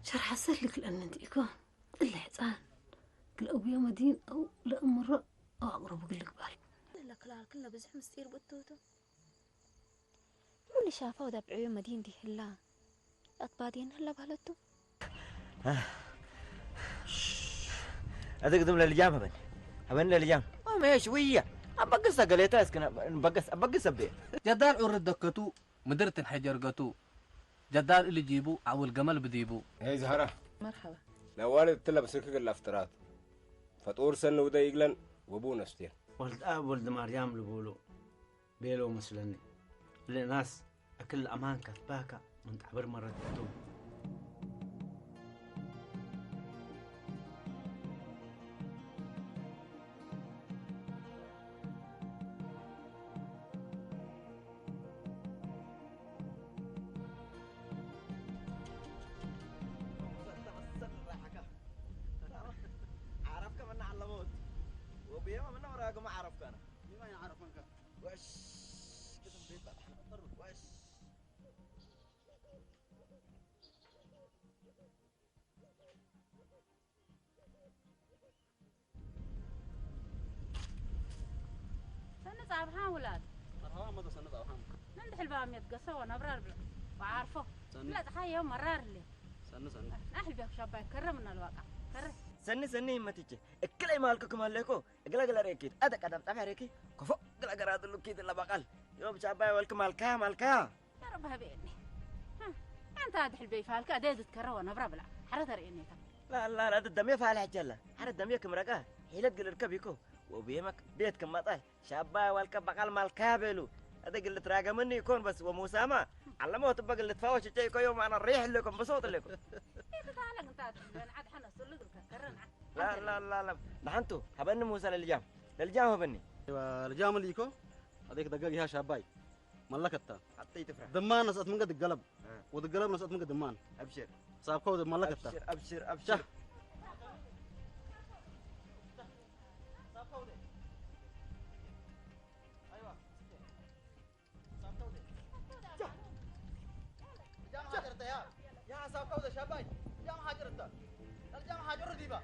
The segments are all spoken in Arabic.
شرح أسألك لأن أنت إيكو إلا حسان كل أبويا مدين أو لا مرة أو أقرب أقول لك بالي لا كلها كلها بزح مستير بطوتو واللي شافه ده بعيون مدين دي هلا أطبادين هلا بهلتو هذا قدم للجام هبن للجام ما شوية أبقص قليتها اسكن أبقص أبي جدال عرض دكتو مدرتن حجرقتو جدال اللي جيبو أو الجمل بديبو. هي زهرة مرحبا. لو والد تلا بسرك الافتراض فطور سن ودا يقلن وابو نستين ولد ولد مريم لبولو بيلو مسلني لناس أكل أمان كثباكا من تعبر مرة دكتور ما عرفك أنا ما يعرفك وش كده بيت وش سنة صعبها ولاد مرحبا ما سنة أوهام نندح البام يتقصوا ونبرر بلا وعارفه لا تخيل يوم مرار لي سنة أهل بيك شاباي كرمنا الواقع كره سني ما تيجي اكلي مالكم مالكو اقلا ريكيد ادك ادم تفع ريكي كفو قلا قراد لو كيد لا بقال يوم شاباي ولكم مالكا يا رب هبيني انت هذا البي فالك اديد تكره ونبرر بلا حرت ريني لا هذا الدم يفعل حجلا هذا الدم يكم رقاه حيلت قل ركبيكو وبيمك بيتكم مطاي شاباي ولكم بقال مالكا بيلو هذا قلت راقه مني يكون بس ومسامة علموه تبقى اللي تفاوش شيء يوم انا الريح لكم بصوت لكم تعال انت عاد حنا سلدك كرنا لا نحنتو هبني موسى للجام هبني ايوه الجام اللي يكو هذيك دقاقي ها شاباي ملكتها حطيت تفرح دمان نسأت من قد القلب والقلب نسأت من قد دمان ابشر صابكو ملكتها ابشر يا صابكو ده شاباي جام حاجرته الجام حاجر ديبا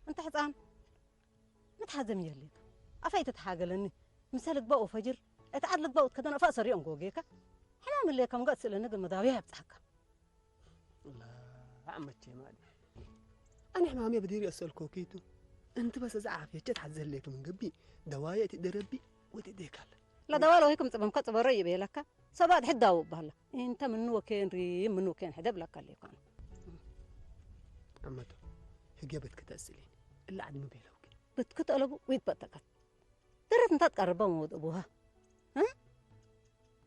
أنت حزان متحزم يليك أفايت تحاجلني مثالك بقى فجر اتعدلت بقى كذا أنا فأسر يوم جوجيك حلام اللي كم قص لنا قل مداويها بتحكى لا عمتي مالي أنا إحنا عم بديري أسأل كوكيتو أنت بس زعف يجت حزل لك من قبي دوايا تدربي وتديك لا دواله هيك مصبم كتب الري بيلك سباد حد داوب بهلا أنت منو كان ري منو كان حدب لك اللي كان عمتو هجابت كتأسلين إلا عاد مبيلوك بتكتقلبوا ويتبتكت درت انت تقربوا مود أبوها ها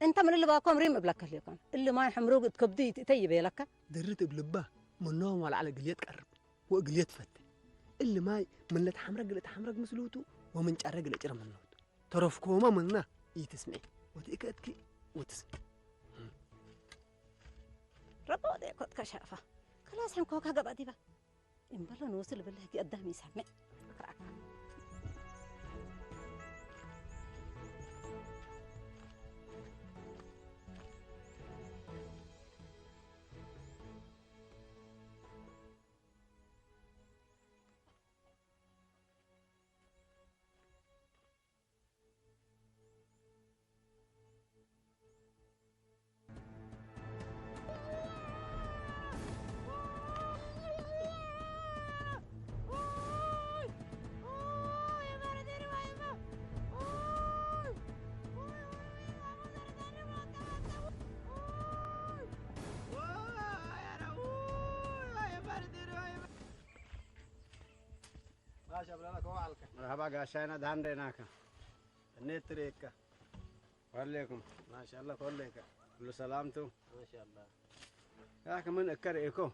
أنت من اللي باقوم ريم بلك اللي كان اللي ما يحمروك تكبدي تيجي بيلك درت بلبه من نوم على قليت قرب وقليت فتة اللي ماي من لا تحمرق مسلوتو ومن جرق لا جرى منوتو ترفكوما منا يتسمعي وتأكدكي وتسمعي ربو دي كنت كشافة خلاص حنكوك هقب أديبا إن بلا نوصل بالله كي قدامي سامع أقرأك مرحبا قاشانا دهان ديناك النت ريكا وعليكم ما شاء الله كلك كل سلامته ما شاء الله يا كمان أكر إيكو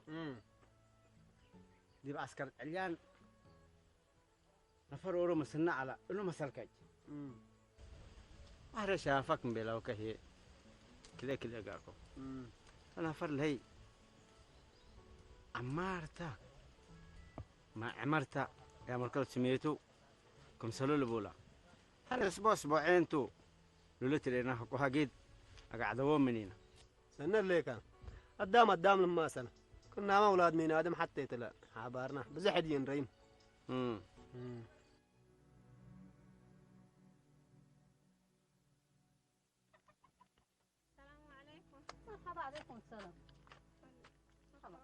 دي بعسكر عليان نفر ورو مسنا على إنه مسلكج أهل شافك من بلاو كهي كذا كذا قاكو أنا فر لهي عمارتا ما عمرتا يا مركز سميتو كم سلول بولا هل أسبوعين تو لولت لنا حكو هجيد أقعدوا منينا سنة ليك قدام لما سنة كنا ما أولاد مين آدم حتى يتلا حبارنا بزحد ينرين السلام عليكم. مرحبا عليكم السلام. مرحبا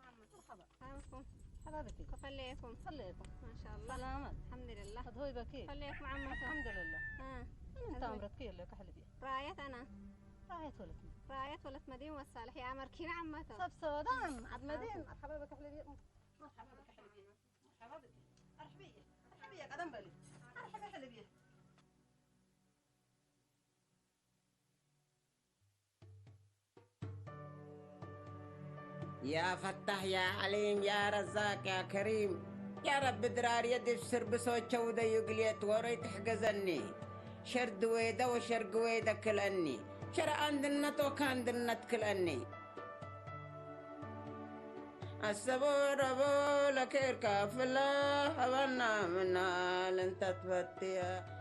مرحبا. حبابتي خليكم ما شاء الله. سلامات. الحمد لله. هدوي بكي. خليكم عمته. الحمد لله. انت هدوي. عمرك كيف لك حلبي. رايت انا. رايت ولد مدين والصالح يا مركين عمته. صب سودان عبد مدين. مرحبا بك حلبي. مرحبا بك حلبي. مرحبا بك. مرحبا قدم بالي. مرحبا حلبي. يا فتح يا عليم يا رزاق يا كريم يا رب درار يدي السرب سوتشا ودا يقليت وريت حجزني شرد ويدا وشرق ويدا كلني شر عندنا تو كان دنا تكلني الصبر ابو لك الكافله هبنا منا لن تتفتيا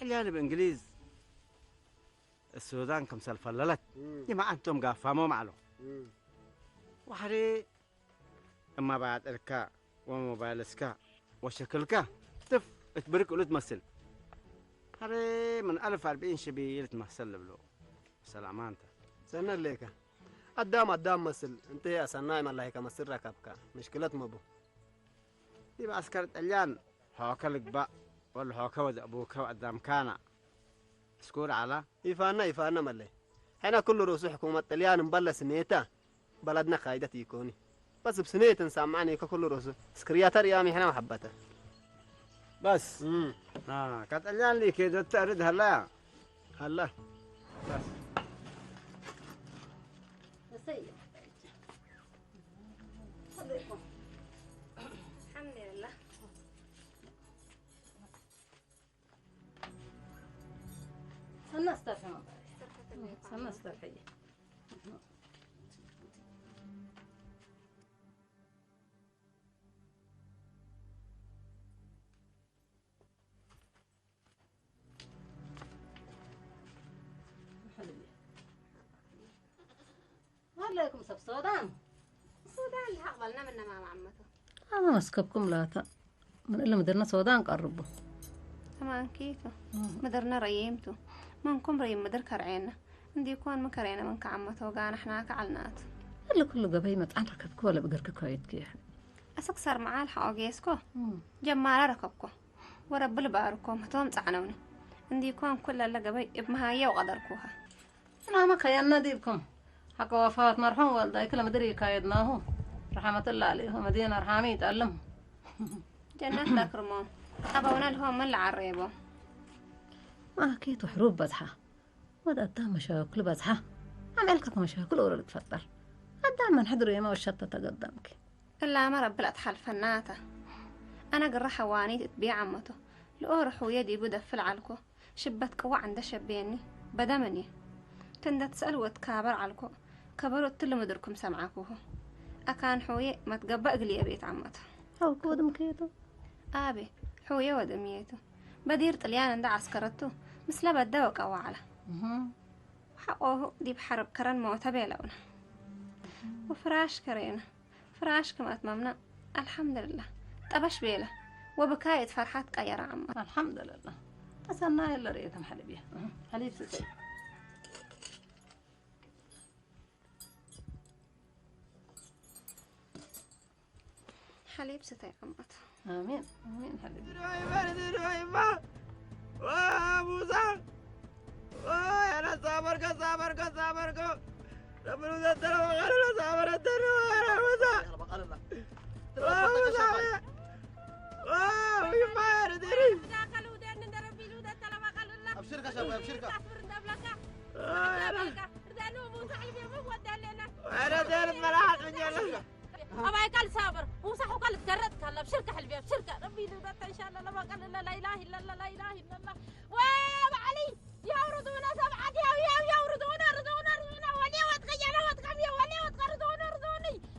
اللي بإنجليز السودان كم سلفللت ما أنتم قافموا معلو وحري أما بعد الكا وموبايلسكا وشكلكا تف تبرك ولد تمثل حري من 1040 شبيه تمثل بلو سلامانتا سنة ليك قدام مسل انت يا سنايم الله يكمسر ركبك مشكلة مبو يبقى عسكرة اليان هوكلك بقى ولا هوكا ود أبوك قدام كان سكور على يفانا ملي حين كل رؤوس حكومة اليان مبلس نيتا بلدنا خايدة يكوني بس بسنية سامعني كل رؤوس سكريات ريامي حنا محبته بس كانت اليان لي كده ترد هلا بس سيد الحمد لله. سنة استرحي سنة استرحي عليكم سب سودان السودان اللي حقبلنا منه مع عمته. أنا مسكبكم لاتا من اللي مدرنا سودان قربوا تمام كيفه مدرنا ريمته منكم ريم مدر كرعينا عندي يكون مكرينا منك عمته وقانا احنا كعلنات اللي كله قبيمة عن ركبك ولا بقرك كويت كيح أسكسر معاه الحقوقيسكو جمال ركبكو ورب الباركم هتوم تعنوني عندي يكون كل اللي قبي ابمهاية وقدركوها أنا ما خيالنا ديبكم حق وفاة مرحوم والداي كل مدري كايدناه رحمة الله عليه مدينة رحامي يتعلم جنة تكرمون أبونا لهم من العريبو ما أكيد حروب بزحة ودأتها مشاكل بزحة عملكك مشاكل ورا تفتر قدام من حضروا يما والشطة تقدمك إلا ما رب الأطحال فناته أنا قرر حواني تتبيع عمته لأورح ويدي بدف العلكو شبتك وعند شبيني بدمني تند تسأل وتكابر علكو كبروا تل مدركم سمعكوه أكان حوي ما تقبق لي بيت عمته أو كودم كيتو آبي حوي ودميته بدير طليان دا عسكرته مثل بدوك أو على حقوه دي بحرب كرن موتا بيلونا وفراش كرينا فراش كما أتممنا الحمد لله طبش بيله وبكاية فرحات قيرة عمه الحمد لله أسألنا إلا ريتم حليبية حليب سيد حليب ستي عمته آمين آمين حبيبي درويبة موسى أنا صابركو ربنا ذا ترى وغيرنا صابر الدنيا يا موسى موسى ويما يا رديري داخل ودين ندرب بيلو ده تلا ما قال الله أبشر أبشرك يا شباب أبشرك أنا داير ملاحظ من جلسة أباي قال صابر وصح وقال تكرت هلا بشركة حلبي بشركة ربي يرضى إن شاء الله لما قال لا إله إلا الله لا إله إلا الله وابا علي يوردونا سبعة يوردونا رضونا ولي وتغينا وتقمي ولي وتقردونا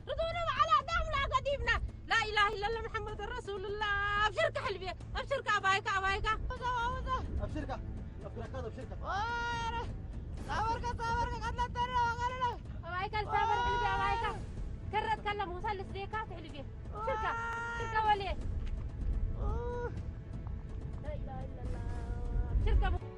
رضونا على دام لا قديمنا لا إله إلا الله محمد رسول الله بشركة حلبي بشركة أبايك أبشرك صابرك قد ترى وقال أبايك الصابر حلبي أبايك كرت كلم وصل لسريكات حلبي شركة ولي لا إله إلا الله شركة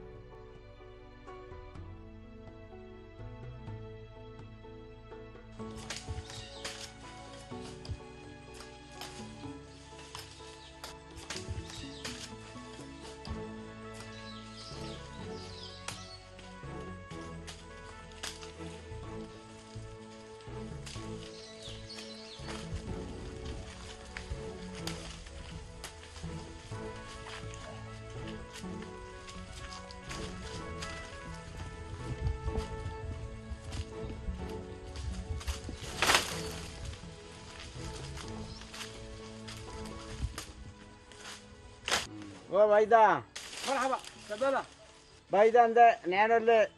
وبايدا مرحبا تفضل. بايدا ده نحن اللي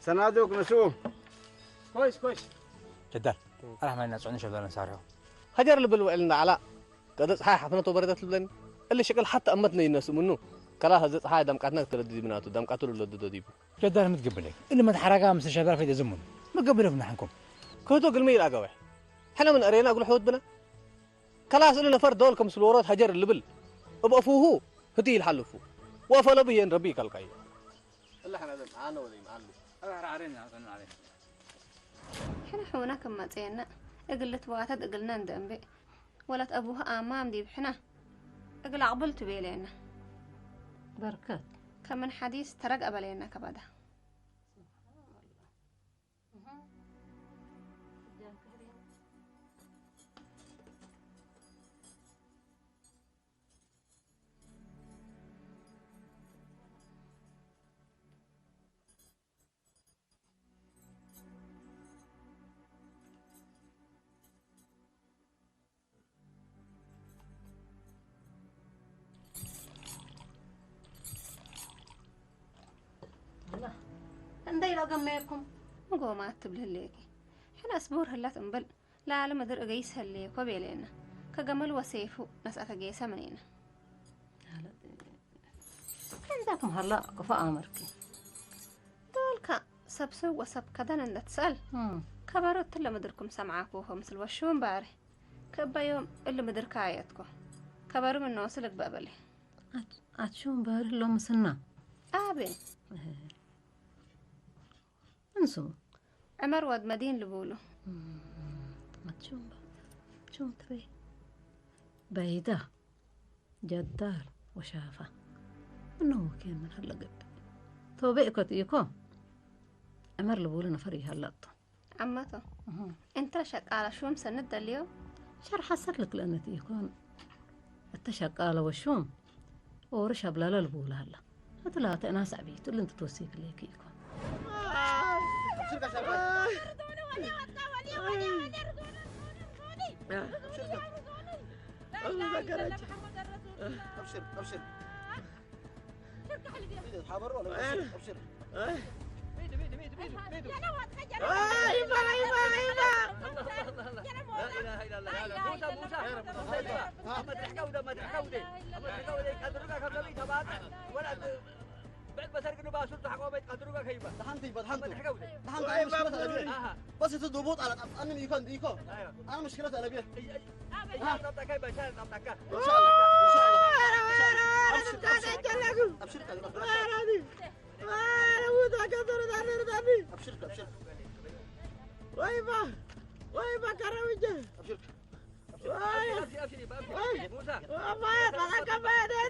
صنادوق نسوه كويس جدال أنا ما نسعني شغلنا نسارعه هجر البلو إلنا على قد صحيح حفنته بردت البلن اللي شكل حتى أمتنا ينسو منه كلاه زت هاي دمقتنا ترددي مناتو دمقتو للدودو ديبو جدال متقبلك اللي ما تحرقها مثل شباب في زمن متقبله في نحنكم كهدو قلمي لاقوي حنا من أرينا أقول حود بنا كلاس إلنا فرد دولكم سلورات هجر البل أبقفوه هدي الحلفو وافلا بين ربي كالكاي الله حنا معانا ولا معانا أنا عارين عليه حنا حونا كما تينا اقلت واتد اقلنا ندنبي ولت ابوها امام دي بحنا اقل عقبلت بيلينا بركات كمن حديث ترق ابلينا كبدا عندي لقميكم مقو ما تبلهليكي حنا اسبور هلا تنبل لا على مدر اقيس هليك وبيلينا كجمل وسيفو نسأت اقيسها منينا عندكم هلا قفا امركي دولك سبسو وسب كدن ان تسأل كبرت اللي مدركم سمعاكوهم مثل وشون باري كبا يوم اللي مدر كايتكو كبروا من نوصلك بقبلي عشون باري لو مسنا ابي انسو عمر ود مدين لبولو ما تشوم شوم تبي بعيدة جدار وشافة انه كان من هلا قد توبئكت ايكو عمر لبولو نفري هلطو عمتو انت شك على شوم سند اليوم شرح لك لأن يكون التشق على وشوم ورشب لا لبولو هلا هذا لا تناس عبيت اللي انت توصيك ليك يكون أبشر حاضر ولا أبشر بسرق انه باسل تحقوا بيت قدروك خيبه دحنتي انا مشكلة أنا بس تضبط على انا يكون ديكو انا مشكلة انا بيه نبتك خيبه ان شاء الله نبتك ان شاء الله ابشرك ابشرك ويبا كروجه ابشرك ابشري موسى ما يطلع كما ده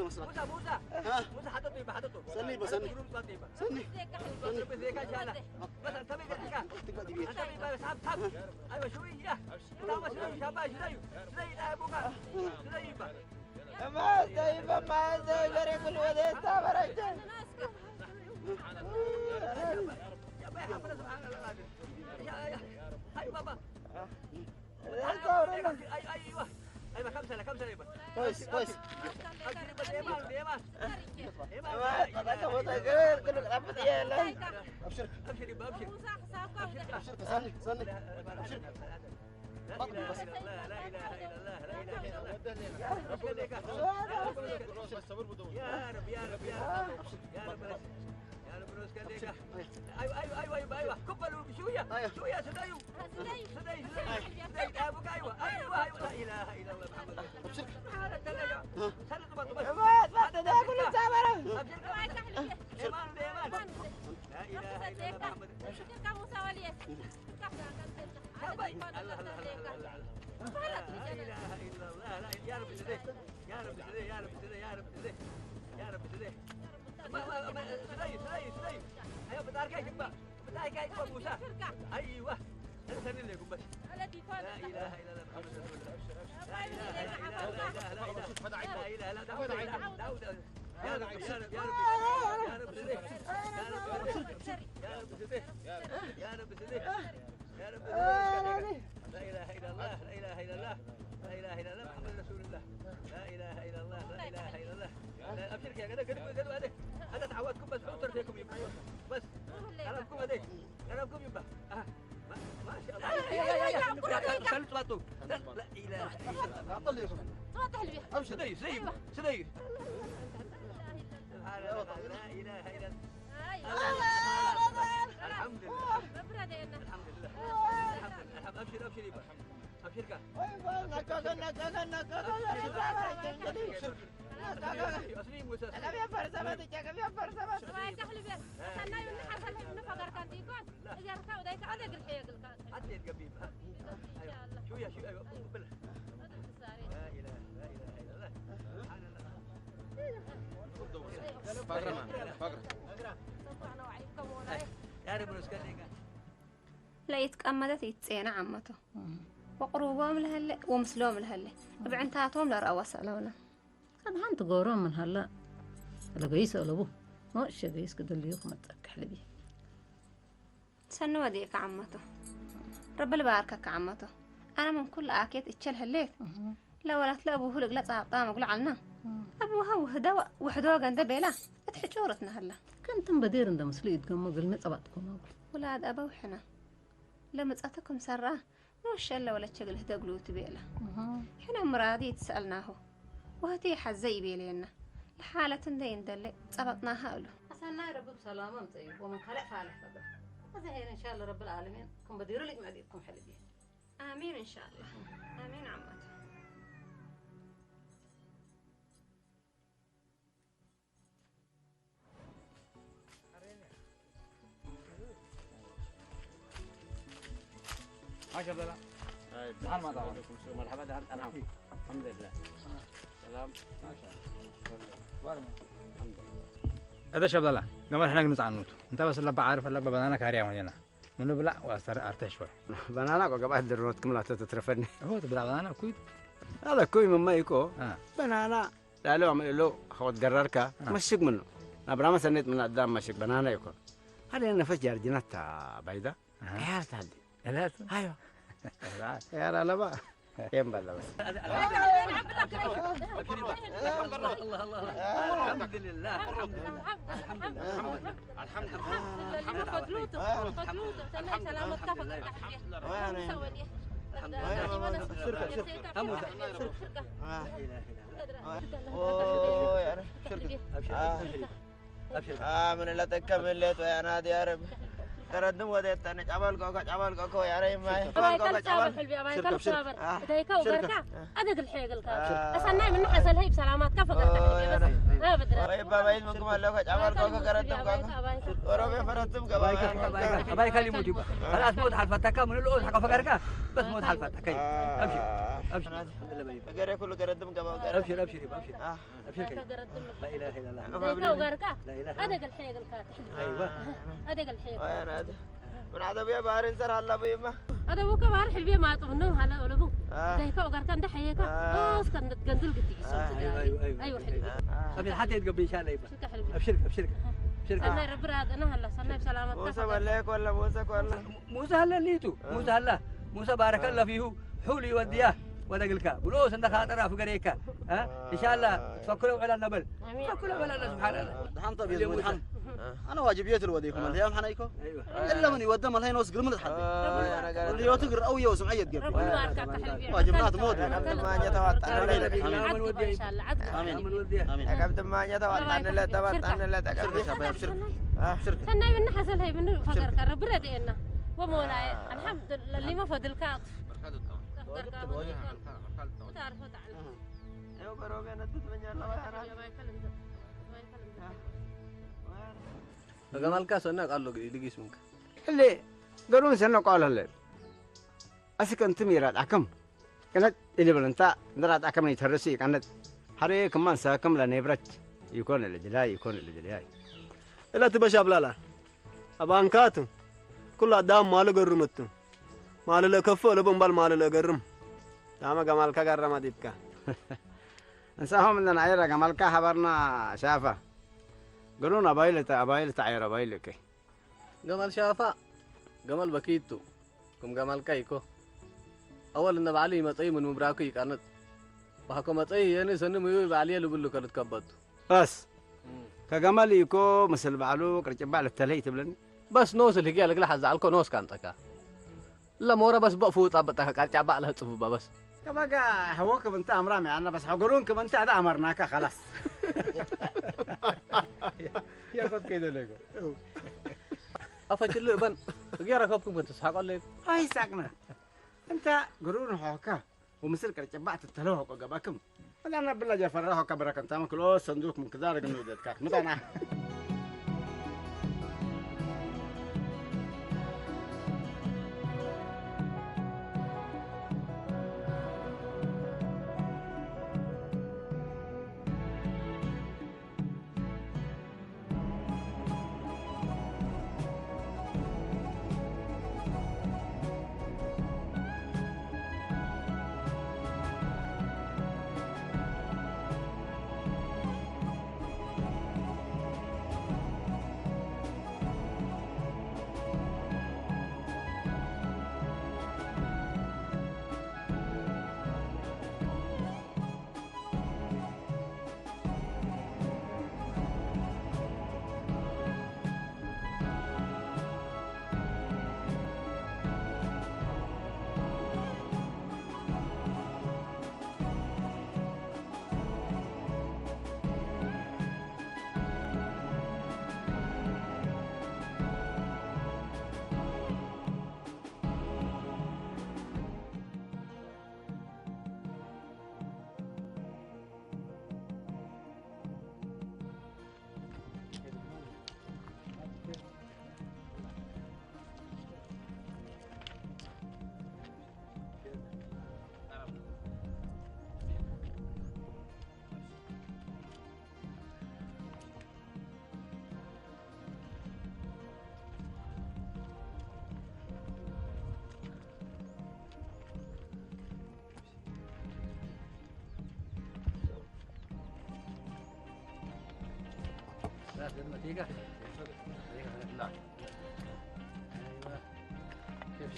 صبر ده موسى حطيت سني بس سني سني بزيك ان شاء الله بس انتبه للحكايه انتبه بس حب ايوه شويه لا ما شويه شباب شويه لا ابوك شويه ما زي بري كل ودي استبرج هاي بابا ايوه ايوه كم سنه يبا كويس كويس ابشر ابشر يبا ابشر ابشر سني سني ابشر لا اله الا الله لا اله الا الله لا اله الا الله يا رب يا رب يا رب يا رب يا رب روز كليك ايوه كبلوا شويه شويه سدايو سدايو ابوك ايوه لا اله الا الله محمد ابشر هذا كليك سنه بس ما تدخل السامره ابشر ايمان ايمان لا اله الا الله محمد كم مساويه الله لا اله الا الله لا يا رب سديه يا رب سديه يا رب سديه يا رب سديه يا رب سديه سديه ايوه بتعرف كيف بقى بتعرف كيف موسى ايوه انسى اللي بس لا اله الا الله محمد رسول الله لا اله الا الله لا اله لا داود يا رب يا رب يا رب سديه يا رب سديه يا رب سديه يا رب لا اله الا الله لا اله الا الله لا اله الا الله محمد رسول الله لا اله الا الله لا اله الا الله ابشرك يا جدع قدوا هذا انا تعودكم بس حطر فيكم يبقى بس كلامكم هذا كلامكم يبقى ما شاء الله خلوا تبطوا لا اله الا الله طلع يا طلع ابشر سدي لا اله الا الله الحمد لله الحمد لله ابشر ابشر يبقى ابشرك اصلي موسى انا يا فرزمات كم يا فرزمات ما تحلي بس انا ينحى خلي نفقر كان تيكون اذا ركعوا ذيك ادق الحيق عدي القبيب شويه شويه ايوه بالله لا اله الا الله سبحان الله فقره يا رب نسكنك لا يتقمدت يتصينا عمته وقروبهم لهله ومسلوم لهله بعنتاتهم لرأوا سألونا كان هانت قورون من هلا لقيس ألبوه ما إيش قيس كده اللي يقوم تأكل بيه سنوا ديك عمته رب الباركك عمته أنا من كل آكيد اتشل هالليل لا ولا تلا أبوه لقلا طعام أقول عنا أبوها وهدا وحدوه قنده بيلا اتحجورتنا هلا كنتم بدير عند مسليد قم قلنا طبعتكم ولاد أبوحنا لما تأتكم سرة وش إلا ولا تشغل هدا قلوت بيلا حنا مرادي تسألناه وهتي حزي بيلينا لحالة دين دلي صبطناها له أسألنا رب بسلامة طيب ومن خلق فالح فقط هذا هي إن شاء الله رب العالمين كم بدير لك معديكم حلبين آمين إن شاء الله آمين عمته ما شاء الله الحمد لله مرحبا الحمد لله سلام ما شاء الله هذا شاب الله قبل احنا نتعنوت انت بس اللي بعرف اللي بنانا كاريا وهنا منو بلا واثر ارتاح شوي بنانا قبل الدروت كم لا تترفني هو تبلا بنانا كويت هذا كوي مما يكو بنانا لا لو عمل له خود قررك مشيك منه ابراما سنيت من قدام مشيك بنانا يكون هذه نفس جاردينات بعيده عيال تهدي لا ايوه يا لا بقى يم بلا بس الله الحمد لله الحمد لله فضلوته سنة سلامة كفك من اللي تكمل ليت ويا نادي يا رب تردم وديت أنا عمل كوكو يا ريم ماي أباي كل حلبي أباي كل صابر دايكا وبركة أدق الحيق الكاب أصلا من حصل هي بسلامات كفك ما بدري ويبا بعيد منكم اللي عمل كوكو كردم كوكو وروبي فرتم كباي أباي كلي موجب خلاص موت حلفتك من الأول حق فكرك بس موت حلفتك أمشي ابشر الحمد لله بيبا قري كله قردم قبا ابشر ابشر يبا ابشر ابشر لا اله الا الله زيكا وغيركا لا اله ادق الحيق الكاتح ايوه ادق الحيق انا هذا من عذاب يا بحر انسر هلا بيما هذا بو كبار حلبي ما طمنو هلا ولا بو زيكا وغيركا ده حيقا اوس كان تقندل قتي ايوه ايوه ايوه ايوه حلبي ابشر حتى يتقبل ان شاء الله يبا شكا حلبي ابشرك ابشرك ابشرك سنة رب راد انا هلا سنة بسلامتك موسى ولاك ولا موسى ولا موسى هلا ليتو موسى هلا موسى بارك الله فيه حولي ودياه ودقلك بلوس عندك خاطر في قريكا ها ان شاء الله تفكروا على النبل تفكروا على الله سبحان الله دحان طبيعي ودحان انا واجبيت الوديكم اليوم حنايكو الا من يودم الهين وسقر من الحد اللي يوتقر او يوم سمعيه قبل واجبنات موت ما يتوطن ان شاء الله امين امين قبل ما يتوطن لا توطن لا ابشرك ابشرك سنة من حصل هي من فقر رب ردينا ومولاي الحمد لله اللي ما فضلك تعرفوا تعالى ايوه بروق انا تتمنى الله جمال كاس انك قال له دقيس منك اللي قالون سنة قال هلا أسكن تميرات أكم كانت اللي بلنتا درات أكم يترسي كانت هري كمان ساكم لنبرت يكون اللي جلاي يكون اللي جلاي لا تبى شاب لا أبانكاتو كل أدام ماله قرمتو ماله لا كفو ولا بمبال ماله لا قرم دام جمال كقرم ديبكا نساهم إننا عيرة جمال كحبرنا شافه قالون أبايلة عيرة أبايلك جمال شافا جمال بكيتو كم جمال كايكو أول إن بعلي متأي من مبراكي كانت بحكم متأي يعني سنة ميوي بعلي لبلو كانت كبته بس كجمال يكو مثل بعلو كرجع بعل التلهي تبلن بس نوس اللي جالك لحظة زعلكو نوس كان تكا لا مورا بس بقفوت أبتها كرجع بعلها تصفوا بس كبقى هوك بنت أمرامي أنا بس حقولون كبنت هذا أمرناك خلاص يا قد كده لكم أفشل له بن غير ركبكم بتسحق عليك هاي ساقنا أنت قرون حوكا ومثل كرجع بعت التلوه وقباكم أنا بالله جفر حوكا بركة أنت ما كل صندوق من كذا رجل نودت كاك متنا لما تيجي لا ايوه كيف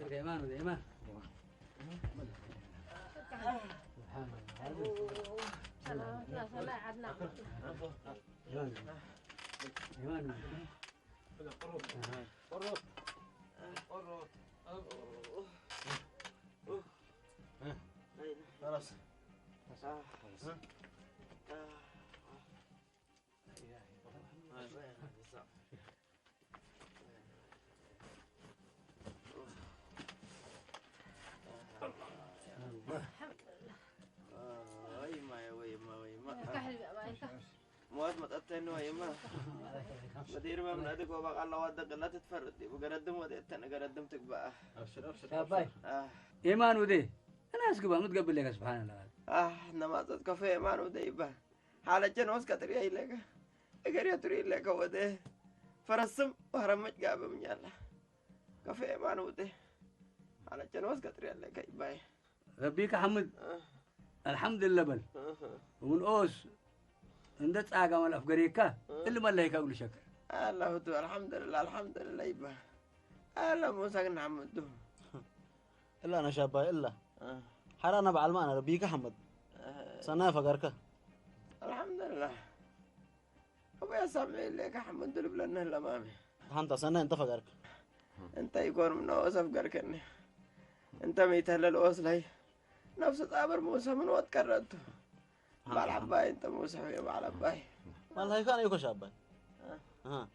دايما ودايما خلاص مواد متأتين ويما مدير ما من أديك وبقى الله ودك لا تتفرد وقردم وديت أنا قردمتك بقى أبشر أبشر شاباي إيمان ودي أنا أسكبها متقبل لك سبحان الله نماذج كافيه إيمان ودي بقى حالة جنوس كتري لك أجري تري لك ودي فرسم وهرمت جاب من يلا كافيه إيمان ودي حالة جنوس كتري لك باي ربيك حمد الحمد لله بل ومن أوس عندك أجا ولا أفكاريكا اللي ما لك أقول شكر الله تو الحمد لله يبا الله موسى نحمد إلا أنا شابا إلا حرانا بعلمان ربيك حمد سنة فقرك الحمد لله أبو سامي لك حمد لله بلنا الأمامي أنت سنة أنت فقرك أنت يكون من أوس أفكاركني أنت ميتهل الأوس لي نفس تعبر موسى من وقت كررته بالعباي أنت موسى يا بالعباي والله كان يكون شابا ها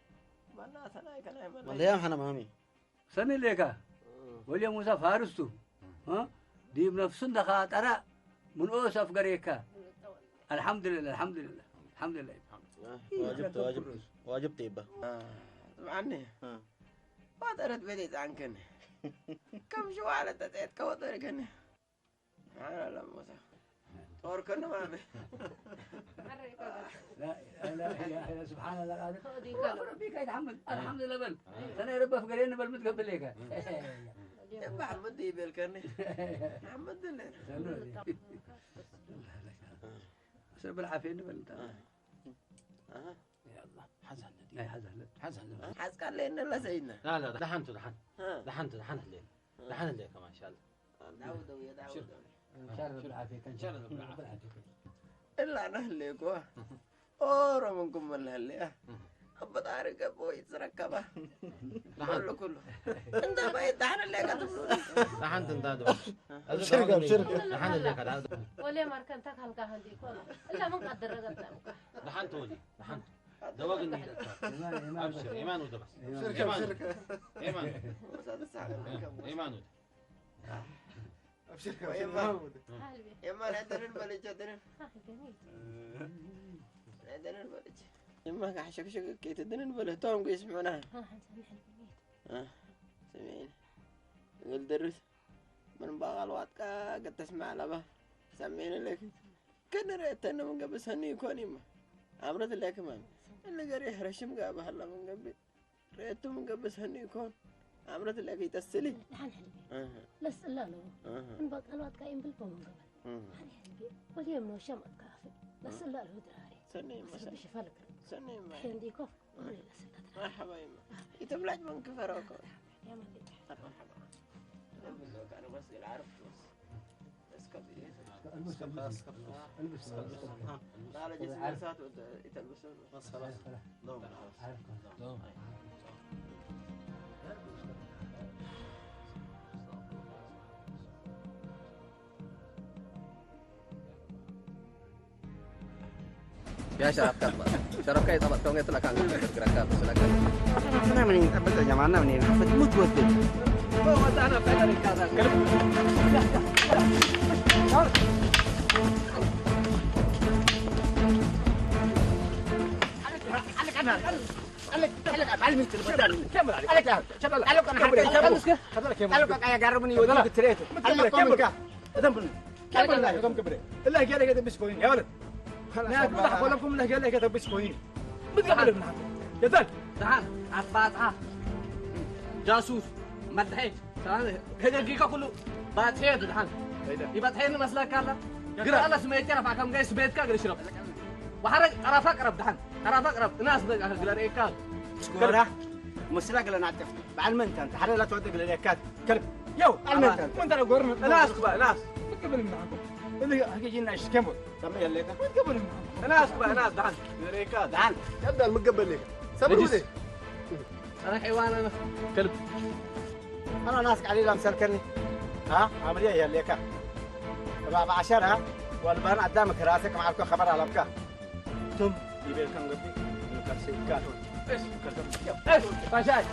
منا ثنا كان والله يا محنا مامي سنة ليكا وليا موسى فارستو ها دي بنفسن دخا ترى من أوس أفكاريكا الحمد لله الحمد لله الحمد لله واجب طيبة سمعني ما درت بديت عنك كم شوالة تتعد كوطركني لا موسى أوركنا مامي لا سبحان الله ربيك يتحمل الحمد لله بل أنا رب أفكارين بل متقبل ليك يبقى حمد يبيل كني حمد لله بس بالعافية بل يلا حزن حزن كان لنا لا سيدنا لا دحنت الليل دحن الليل كمان إن شاء الله داود ويا داود إن شاء الله بالعافية إن شاء الله بالعافية إلا أنا هليكوا أورا منكم من هليا أبى تعرف أبوي يتركبه كله أنت بقيت دحن اللي كتبلوني دحنت أنت هذا شركة دحن اللي كذا ولا مركن تكال هندي كله إلا من قدر رجعت دحنت ولي دحنت دواق النيل أبشر إيمان وده بس شركة إيمان وده أبشر يما عندنا البلج عندنا عندنا البلج يما كحشك كيت عندنا البلج توم يسمعونها سمعين يقول درس من بقى الوقت قد تسمع لبا سمعين لك كنا رأيتنا من قبل سنة يكون يما عمرت لك كمان اللي قري هرشم قابه هلا من قبل رأيته من قبل سنة يكون عمرت لك يتسلي لس لا إن بقى الوقت قايم بالبوم من قبل واليوم نو شمت كافي لس لا له دراري سنة ما شفالك سنة ما حين ديكو مرحبا يما يتبلج من كفروك يا مالي مرحبا أنا بس العارف بس كبير البس لا على جسم النسات يتلبسون بس خلاص دوم يا شرف كاي طبعا كم يطلع كان gerakan silakan. Mana mending betul zaman mana mending mood betul. Oh mata anak saya dari casa. ناك بضحك لكم له قال لك تبسكونين بتقبل ابن يا زلمه تعال عفاطها جاسوس مدحيت هذا دقيقه كله باتحيد الحين يبقى تحين مسلاك كلا قرا الله سميت رفع كم جاي سبيتك قال يشرب وحرق طرف اقرب دحين طرف اقرب ناس قال ايكاد قرا مسلاك لنا نعتف بعلمنت انت حرق لا تودق لليكاد كلب يو علمنت وانت لو قرنا ناس بقى ناس بتقبل معكم اللي حقيقينا ايش كم سمي الليك بتقبل معكم ناس بقى ناس دحين لليكاد دحين يبدا المقبل لك سبب انا حيوان انا كلب انا ناس قليلا مسلكني ها عمليه هي الليك بابا عشرها والبان قدامك راسك معك خبر على بكا ثم يبي كان قبي كرسي كاتون ايش كرسي ايش باشا